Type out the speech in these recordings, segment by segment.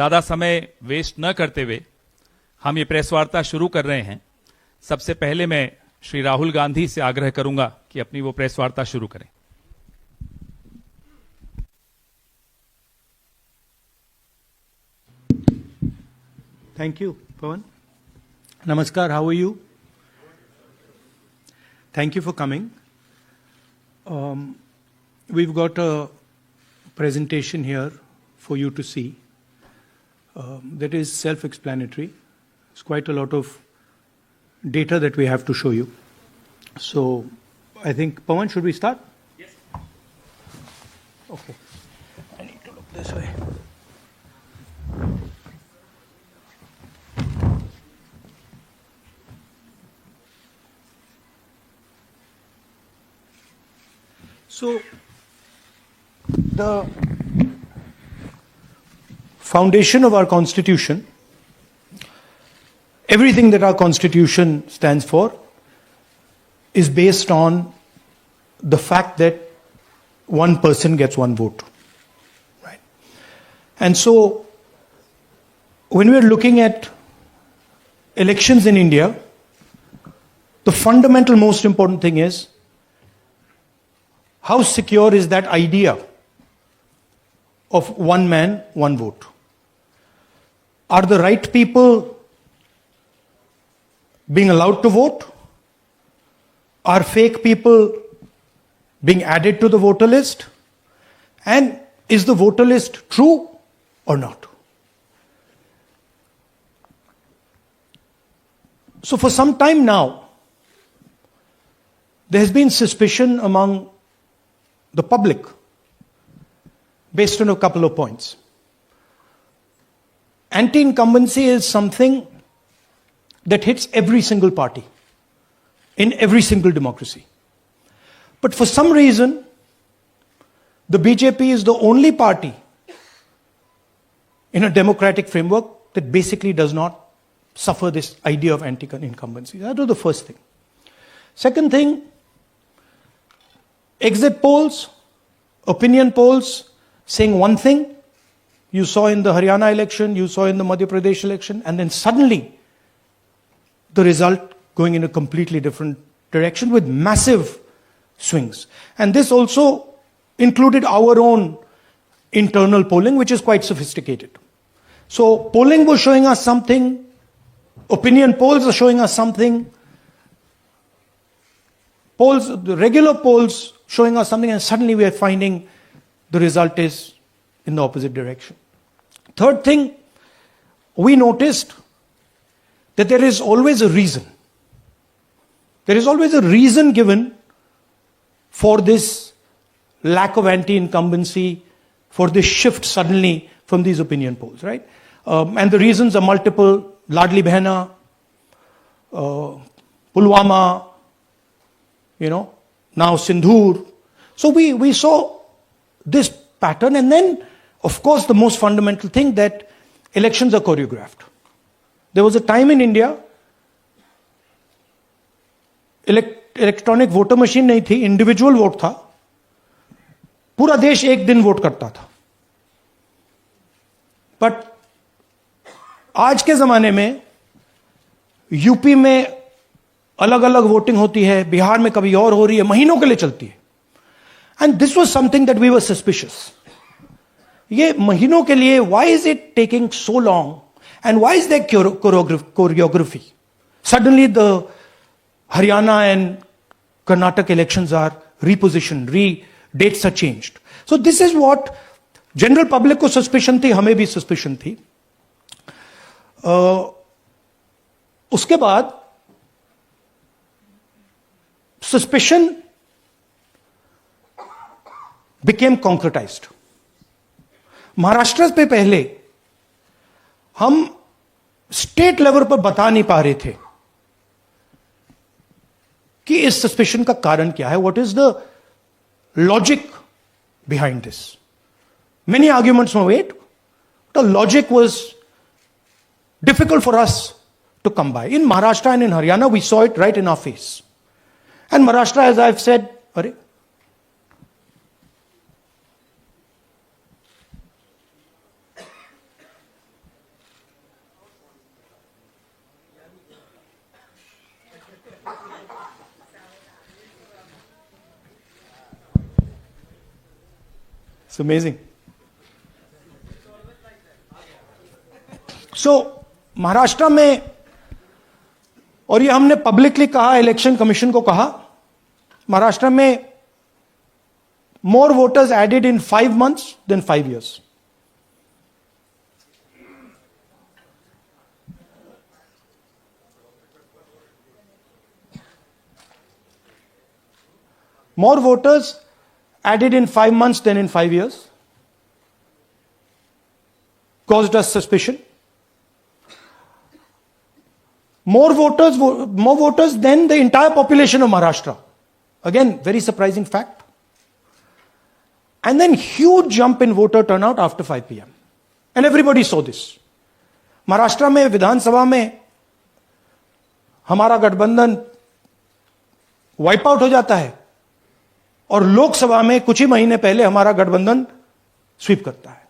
ज़्यादा समय वेस्ट न करते हुए हम ये प्रेस वार्ता शुरू कर रहे हैं। सबसे पहले मैं श्री राहुल गांधी से आग्रह करूंगा कि अपनी वो प्रेस वार्ता शुरू करें। Thank you, Pawan. Namaskar, how are you? Thank you for coming. We've got a presentation here for you to see that is self-explanatory. It's quite a lot of data that we have to show you. So, I think, Pawan, should we start? Yes. Okay. I need to look this way. So, the foundation of our Constitution, everything that our Constitution stands for, is based on the fact that one person gets one vote. Right? And so, when we're looking at elections in India, the fundamental most important thing is how secure is that idea of one man, one vote? Are the right people being allowed to vote? Are fake people being added to the voter list? And is the voter list true or not? So for some time now, there has been suspicion among the public based on a couple of points. Anti-incumbency is something that hits every single party in every single democracy. But for some reason, the BJP is the only party in a democratic framework that basically does not suffer this idea of anti-incumbency. That was the first thing. Second thing, exit polls, opinion polls saying one thing, you saw in the Haryana election, you saw in the Madhya Pradesh election, and then suddenly the result going in a completely different direction with massive swings. And this also included our own internal polling, which is quite sophisticated. So polling was showing us something, opinion polls are showing us something, polls, the regular polls showing us something, and suddenly we are finding the result is in the opposite direction. Third thing, we noticed that there is always a reason. There is always a reason given for this lack of anti-incumbency, for this shift suddenly from these opinion polls, right? And the reasons are multiple. Ladli Behna, Pulwama, now Sindhur. So we saw this pattern, and then, of course, the most fundamental thing that elections are choreographed. There was a time in India, electronic voter machine नहीं थी, individual vote था, पूरा देश एक दिन vote करता था. But आज के जमाने में यूपी में अलग अलग वोटिंग होती है, बिहार में कभी और हो रही है, महीनों के लिए चलती है. And this was something that we were suspicious. ये महीनों के लिए, why is it taking so long and why is there choreography? Suddenly the Haryana and Karnataka elections are repositioned, dates are changed. So this is what general public को suspicion थी, हमें भी suspicion थी. उसके बाद suspicion became concretized. महाराष्ट्र पे पहले हम स्टेट लेवल पर बता नहीं पा रहे थे कि इस सस्पेशन का कारण क्या है, what is the logic behind this. Many arguments were made, the logic was difficult for us to come by. In Maharashtra and in Haryana we saw it right in our face. And Maharashtra, as I have said, अरे It's amazing. So, Maharashtra में, और ये हमने publicly कहा, election commission को कहा, महाराष्ट्र में more voters added in 5 months than 5 years. More voters added in 5 months than in 5 years. Caused us suspicion. More voters than the entire population of Maharashtra. Again, very surprising fact. And then huge jump in voter turnout after 5 p.m. And everybody saw this. Maharashtra में विधानसभा में हमारा गठबंधन wipe out हो जाता है और लोकसभा में कुछ ही महीने पहले हमारा गठबंधन स्वीप करता है.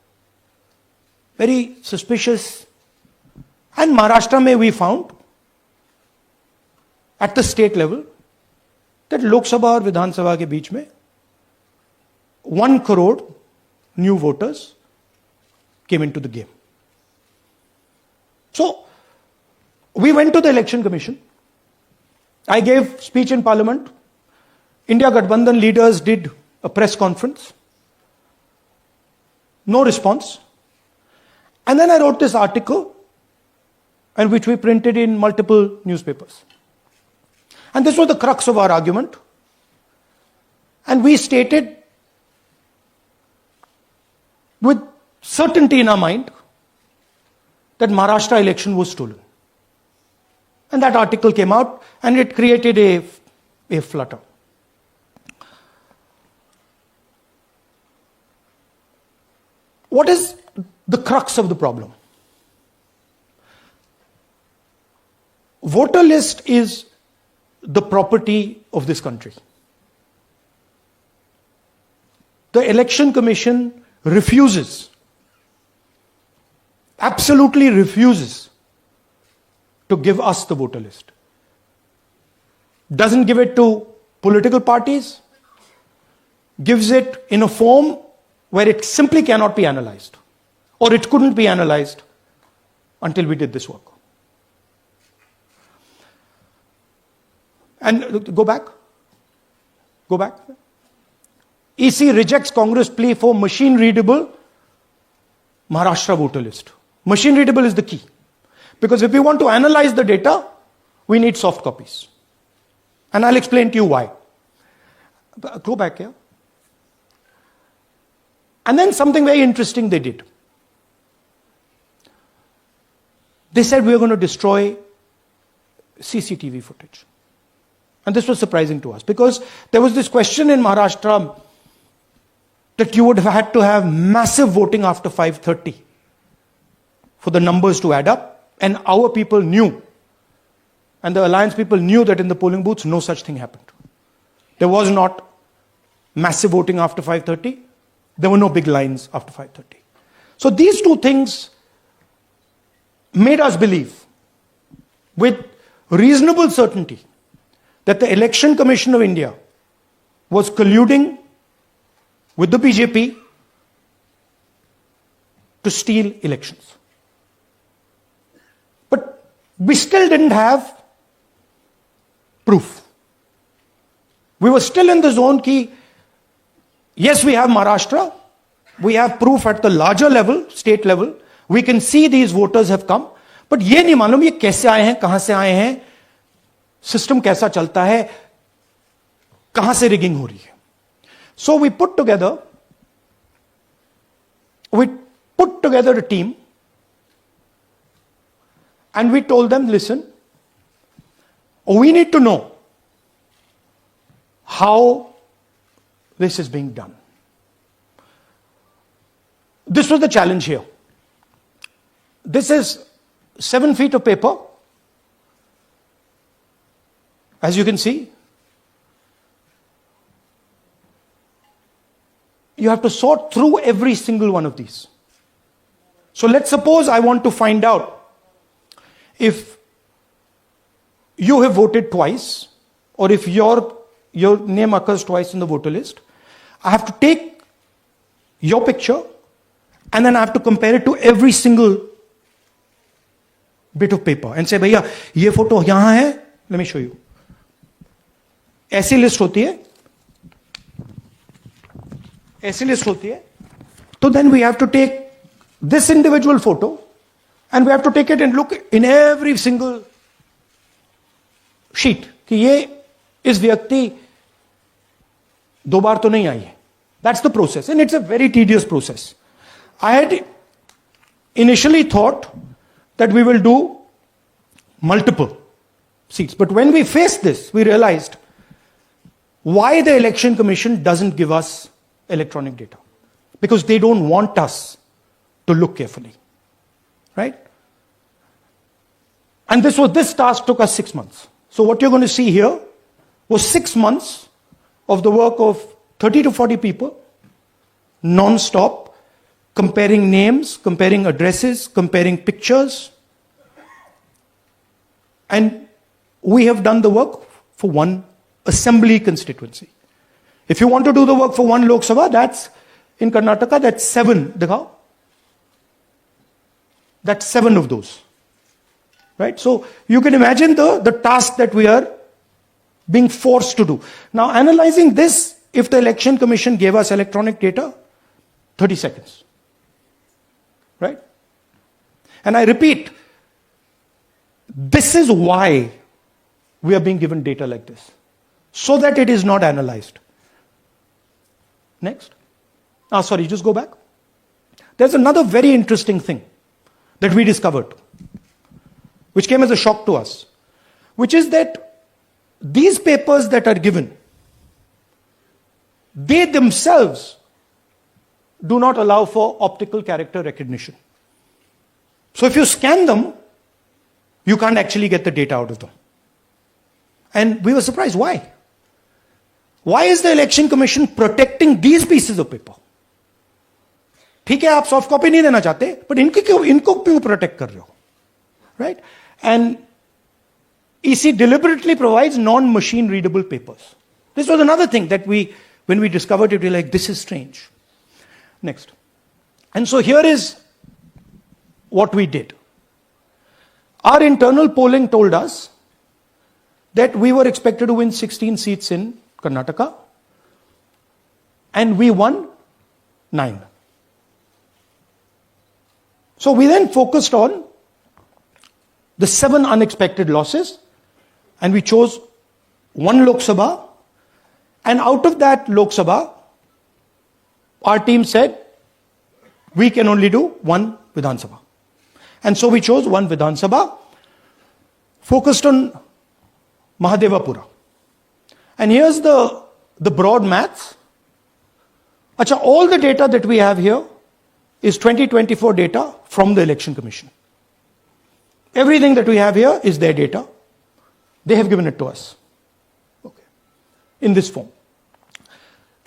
Very suspicious. And Maharashtra में we found at the state level that Lok Sabha और विधानसभा के बीच में 1 crore new voters came into the game. So, we went to the election commission. I gave speech in parliament. India Gathbandhan leaders did a press conference. No response. And then I wrote this article, and which we printed in multiple newspapers. And this was the crux of our argument. And we stated with certainty in our mind that Maharashtra election was stolen. And that article came out and it created a flutter. What is the crux of the problem? Voter list is the property of this country. The Election Commission refuses, absolutely refuses to give us the voter list. Doesn't give it to political parties, gives it in a form where it simply cannot be analyzed, or it couldn't be analyzed until we did this work. And go back. EC rejects Congress plea for machine readable Maharashtra voter list. Machine readable is the key. Because if we want to analyze the data, we need soft copies. And I'll explain to you why. Go back here. And then something very interesting they did. They said we are going to destroy CCTV footage. And this was surprising to us because there was this question in Maharashtra that you would have had to have massive voting after 5:30 for the numbers to add up. And our people knew, and the alliance people knew that in the polling booths, no such thing happened. There was not massive voting after 5:30. There were no big lines after 5:30. So these two things made us believe with reasonable certainty that the Election Commission of India was colluding with the BJP to steal elections. But we still didn't have proof. We were still in the zone ki, yes, we have Maharashtra, we have proof at the larger level, state level, we can see these voters have come, but ye nahi malum ye kaise aaye hain, kahan se aaye hain, system कैसा चलता है, कहां से rigging हो रही है. So we put together a team and we told them, listen, we need to know how this is being done. This was the challenge here. This is 7 feet of paper. As you can see, you have to sort through every single one of these. So let's suppose I want to find out if you have voted twice or if your name occurs twice in the voter list. I have to take your picture, and then I have to compare it to every single bit of paper and say, भैया ये photo यहां है, let me show you. ऐसी list होती है, ऐसी list होती है. So then we have to take this individual photo and we have to take it and look in every single sheet कि ये इस व्यक्ति दो बार तो नहीं आई है. That's the process, and it's a very tedious process. I had initially thought that we will do multiple seats, but when we faced this, we realized why the Election Commission doesn't give us electronic data. Because they don't want us to look carefully. Right? And this task took us 6 months. So what you're going to see here was 6 months of the work of 30 to 40 people, non-stop, comparing names, comparing addresses, comparing pictures. And we have done the work for one assembly constituency. If you want to do the work for one Lok Sabha, that's in Karnataka, that's 7. Dikhao. That's 7 of those. Right? So you can imagine the task that we are being forced to do. Now, analyzing this, if the Election Commission gave us electronic data, 30 seconds. Right? And I repeat, this is why we are being given data like this. So that it is not analyzed. Next. Sorry, just go back. There's another very interesting thing that we discovered, which came as a shock to us, which is that these papers that are given, they themselves do not allow for optical character recognition. So if you scan them, you can't actually get the data out of them. And we were surprised. Why? Why is the Election Commission protecting these pieces of paper? ठीक है, आप soft copy नहीं देना चाहते, but इनको क्यों protect कर रहे हो? Right? And EC deliberately provides non-machine readable papers. This was another thing that when we discovered it, we were like, this is strange. Next. And so here is what we did. Our internal polling told us that we were expected to win 16 seats in Karnataka, and we won 9. So we then focused on the 7 unexpected losses, and we chose 1 Lok Sabha, and out of that Lok Sabha, our team said, we can only do 1 Vidhan Sabha. And so we chose 1 Vidhan Sabha, focused on Mahadevapura. And here's the broad maths. Acha, all the data that we have here is 2024 data from the Election Commission. Everything that we have here is their data. They have given it to us. Okay. In this form.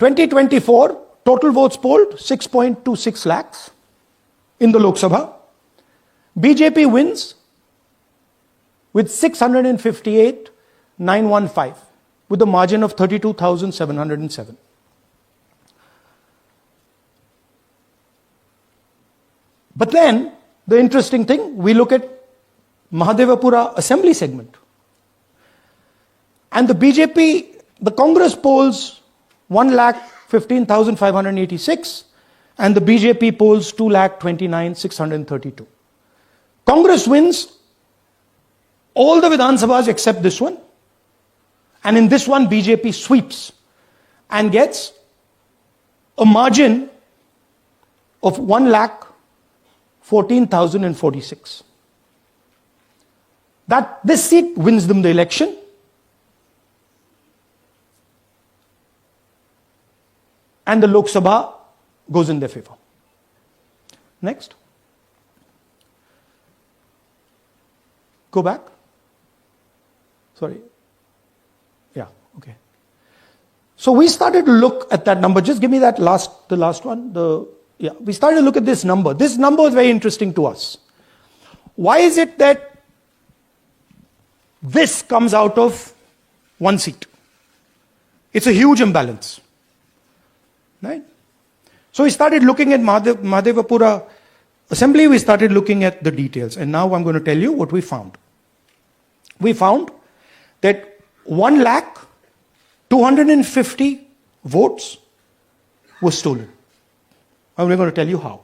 2024, total votes polled, 6.26 lakhs in the Lok Sabha. BJP wins with 658,915 with a margin of 32,707. But then, the interesting thing, we look at Mahadevapura assembly segment. And the BJP, the Congress polls 1,15,586 and the BJP polls 2,29,632. Congress wins all the Vidhan Sabhas except this one. And in this one, BJP sweeps and gets a margin of 1,14,046. This seat wins them the election. And the Lok Sabha goes in their favor. Next. Go back. Sorry. Yeah, okay. So we started to look at that number. Just give me the last one. We started to look at this number. This number was very interesting to us. Why is it that this comes out of 1 seat? It's a huge imbalance. Right? So we started looking at Mahadevapura assembly, we started looking at the details. And now I'm going to tell you what we found. We found that 1,250,000 votes were stolen. And we're going to tell you how.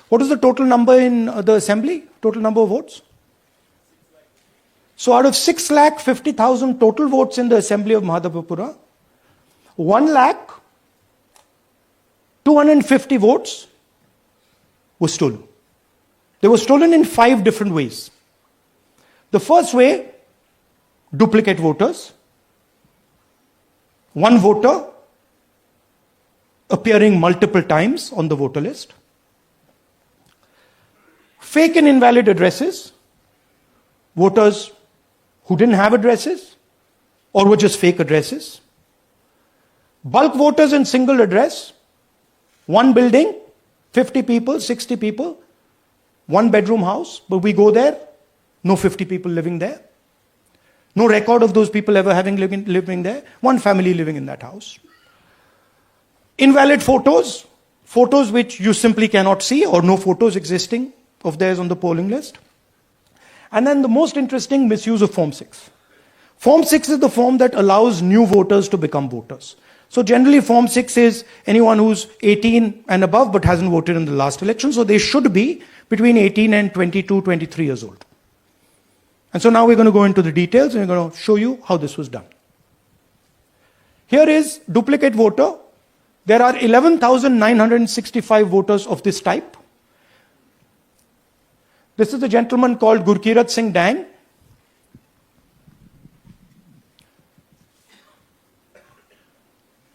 What is the total number in the assembly? Total number of votes? So out of 6,50,000 total votes in the assembly of Mahadevapura, 1,250,000 votes were stolen. They were stolen in 5 different ways. The first way, duplicate voters. One voter appearing multiple times on the voter list. Fake and invalid addresses. Voters who didn't have addresses or were just fake addresses. Bulk voters in single address. One building, 50 people, 60 people, 1 bedroom house, but we go there, no 50 people living there. No record of those people ever having living there. One family living in that house. Invalid photos, photos which you simply cannot see or no photos existing of theirs on the polling list. And then the most interesting, misuse of Form 6. Form 6 is the form that allows new voters to become voters. So generally Form 6 is anyone who's 18 and above but hasn't voted in the last election. So they should be between 18 and 22, 23 years old. And so now we're going to go into the details and we're going to show you how this was done. Here is duplicate voter. There are 11,965 voters of this type. This is a gentleman called Gurkirat Singh Dang.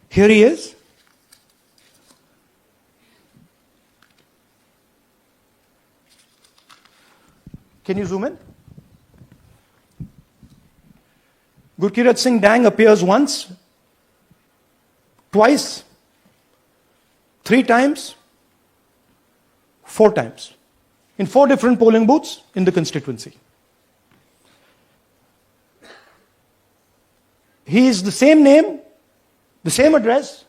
Here he is. Can you zoom in? Gurkirat Singh Dang appears once, twice, 3 times, 4 times. In 4 different polling booths in the constituency. He is the same name, the same address,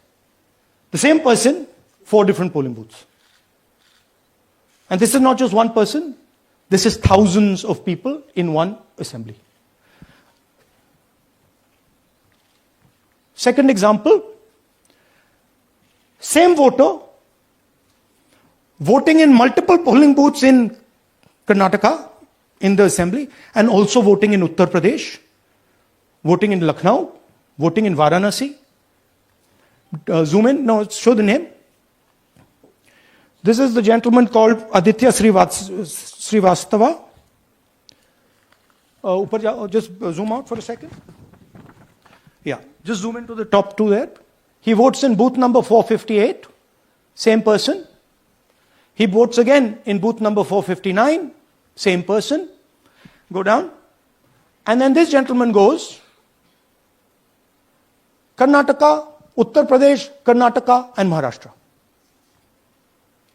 the same person, 4 different polling booths. And this is not just one person, this is thousands of people in one assembly. Second example, same voter, voting in multiple polling booths in Karnataka, in the assembly, and also voting in Uttar Pradesh, voting in Lucknow, voting in Varanasi. Zoom in, no, show the name. This is the gentleman called Aditya Srivastava. Just zoom out for a second. Yeah, just zoom into the top 2 there. He votes in booth number 458, same person. He votes again in booth number 459, same person. Go down. And then this gentleman goes, Karnataka, Uttar Pradesh, Karnataka, and Maharashtra.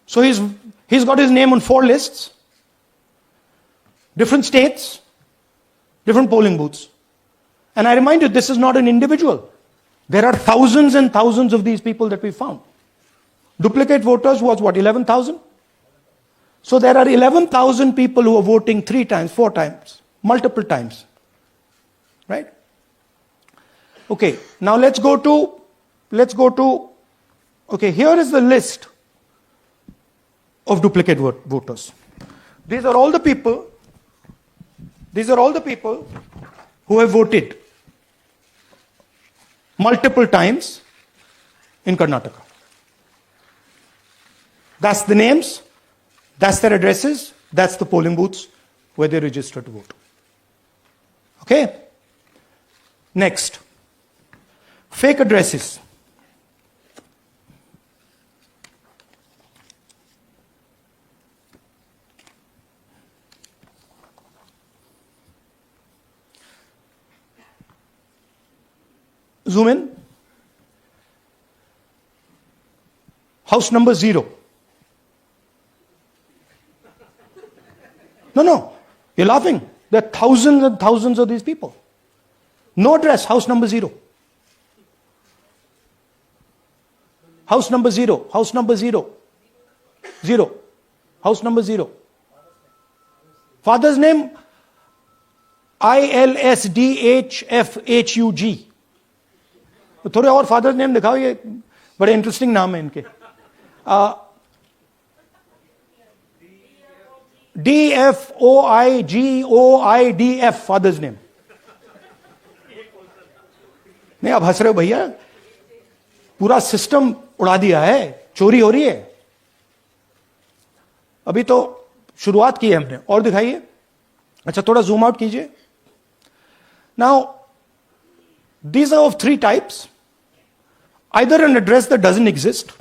So he's got his name on 4 lists, different states, different polling booths. And I remind you, this is not an individual. There are thousands and thousands of these people that we found. Duplicate voters was what, 11,000? So there are 11,000 people who are voting 3 times, 4 times, multiple times. Right? Okay, now let's go to, okay, here is the list of duplicate voters. These are all the people who have voted multiple times in Karnataka. That's the names, that's their addresses, that's the polling booths where they register to vote. Okay? Next, fake addresses. Zoom in. House number 0. No, you're laughing. There are thousands and thousands of these people. No address, house number 0. House number 0. House number 0. 0. House number 0. Father's name ILSDHFHUG. थोड़े और father's name दिखाओ, ये बड़े interesting नाम है इनके. DFOIGOIDF father's name. नहीं, आप हंस रहे हो भैया, पूरा सिस्टम उड़ा दिया है, चोरी हो रही है. अभी तो शुरुआत की है हमने. और दिखाइए. अच्छा, थोड़ा जूम आउट कीजिए. Now these are of 3 types. Either an address that doesn't exist,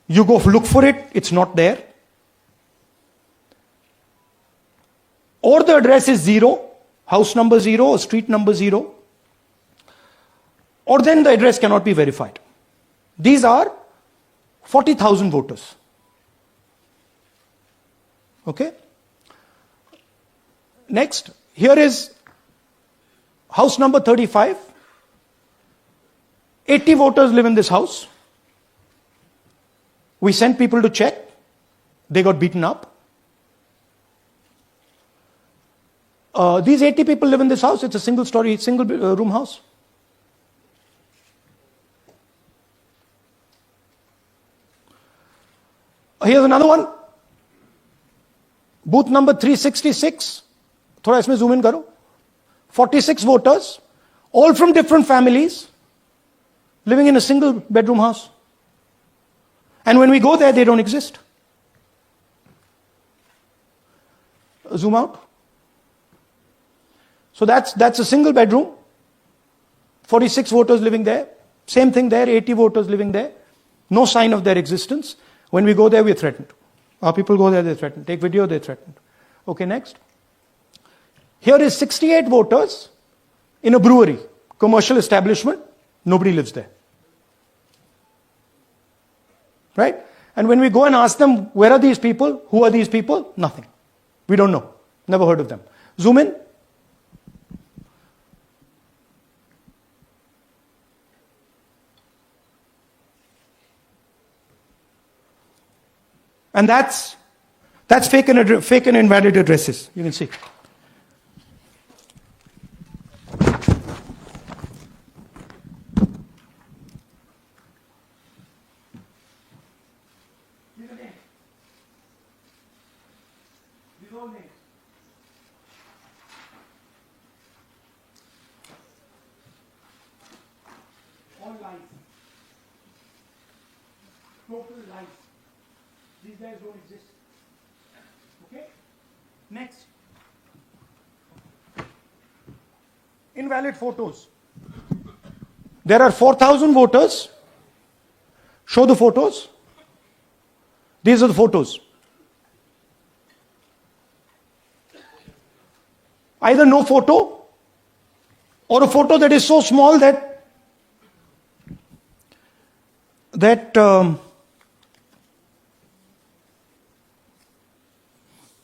you go look for it, it's not there, or the address is 0, house number 0 or street number 0, or then the address cannot be verified. These are 40,000 voters. Okay? Next, here is house number 35. 80 voters live in this house. We sent people to check. They got beaten up. These 80 people live in this house. It's a single story, single room house. Here's another one. Booth number 366. थोड़ा इसमें zoom in करो. 46 voters, all from different families, living in a single bedroom house. And when we go there, they don't exist. Zoom out. So that's a single bedroom. 46 voters living there. Same thing there, 80 voters living there. No sign of their existence. When we go there, we're threatened. Our people go there, they're threatened. Take video, they're threatened. Okay, next. Here is 68 voters in a brewery, commercial establishment. Nobody lives there. Right? And when we go and ask them, where are these people? Who are these people? Nothing. We don't know. Never heard of them. Zoom in. And that's fake and invalid addresses. You can see. All lies. Total lies. These guys don't exist. Okay? Next. Invalid photos. There are 4,000 voters. Show the photos. These are the photos. Either no photo or a photo that is so small that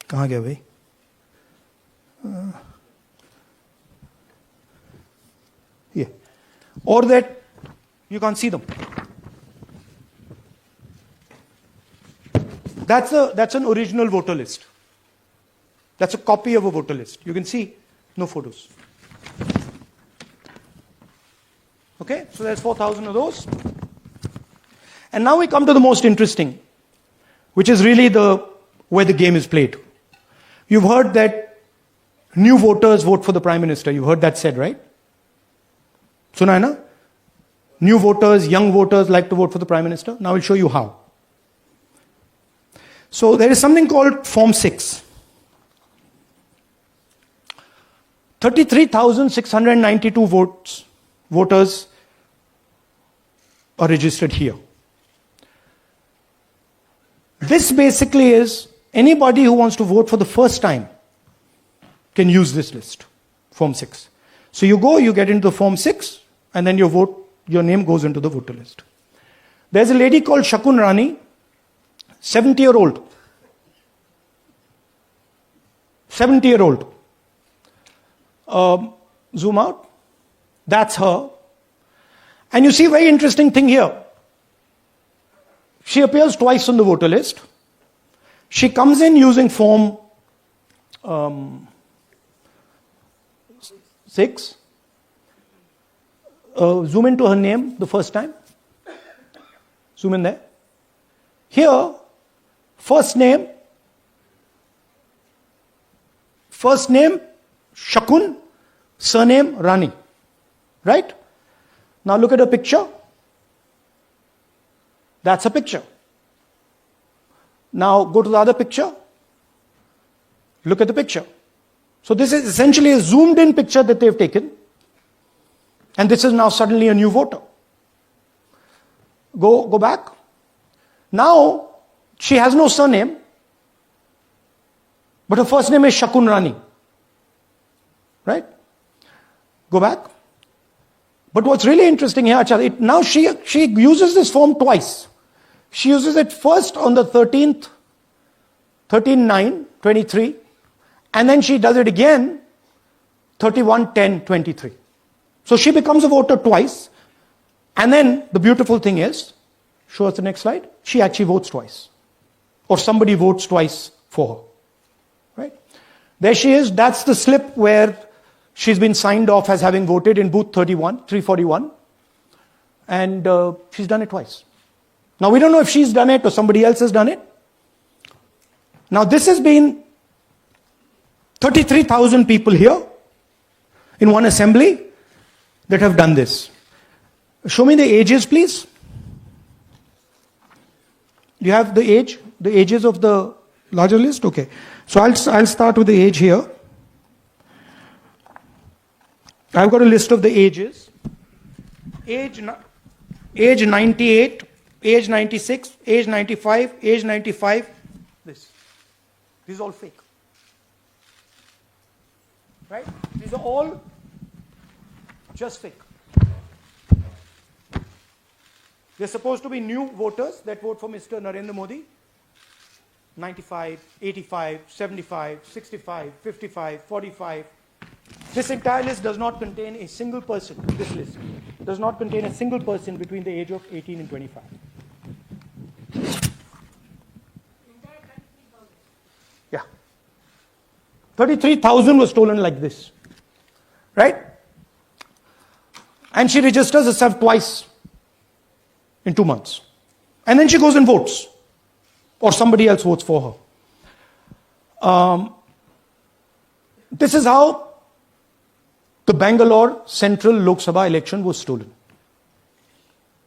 कहाँ गया भाई? Yeah. Or that you can't see them. That's an original voter list. That's a copy of a voter list. You can see no photos. Okay, so there's 4,000 of those. And now we come to the most interesting, which is really where the game is played. You've heard that new voters vote for the Prime Minister. You've heard that said, right? Suna hai na? New voters, young voters like to vote for the Prime Minister. Now I'll show you how. So there is something called Form 6. 33,692 voters are registered here. This basically is anybody who wants to vote for the first time can use this list, Form 6. So you go, you get into the Form 6, and then your name goes into the voter list. There's a lady called Shakun Rani, 70-year-old. 70-year-old. Zoom out. That's her. And you see a very interesting thing here. She appears twice on the voter list. She comes in using form 6. Zoom into her name the first time. Zoom in there. Here, first name Shakun, surname Rani. Right? Now look at a picture. That's a picture. Now go to the other picture. Look at the picture. So this is essentially a zoomed in picture that they've taken. And this is now suddenly a new voter. Go back. Now she has no surname, but her first name is Shakun Rani. Right? Go back. But what's really interesting here, now she uses this form twice. She uses it first on the 13th, 13/9/23, and then she does it again 31/10/23. So she becomes a voter twice, and then the beautiful thing is, show us the next slide, she actually votes twice. Or somebody votes twice for her. Right? There she is, that's the slip where she's been signed off as having voted in booth 341, and she's done it twice. Now we don't know if she's done it or somebody else has done it. Now this has been 33,000 people here in one assembly that have done this. Show me the ages, please. Do you have the ages of the larger list? Okay. So I'll start with the age here. I've got a list of the ages. Age 98, age 96, age 95, age 95. This is all fake. Right? These are all just fake. They're supposed to be new voters that vote for Mr. Narendra Modi. 95, 85, 75, 65, 55, 45. This entire list does not contain a single person. This list does not contain a single person between the age of 18 and 25. Yeah. 33,000 was stolen like this. Right? And she registers herself twice in 2 months. And then she goes and votes. Or somebody else votes for her. This is how the Bangalore Central Lok Sabha election was stolen.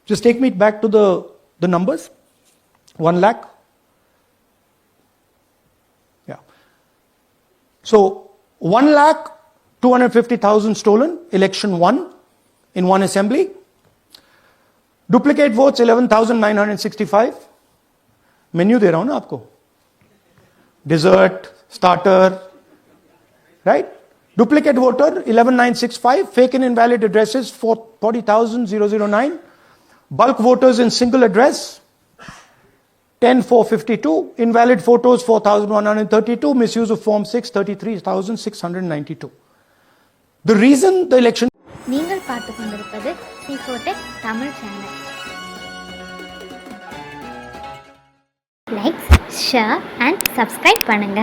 Just take me back to the numbers. 1 lakh. Yeah. So 1,250,000 stolen, election won in one assembly. Duplicate votes 11,965. Menu दे रहा हूं ना आपको. Dessert, starter, right? Duplicate voter 11,965. Fake and invalid addresses 40,009. Bulk voters in single address 10,452. Invalid photos 4,132. Misuse of form 6 33,692. The reason the election. நீங்கள் பார்த்து கொண்டிருப்பது C4Tech Tamil channel. Like, share and subscribe பண்ணுங்க.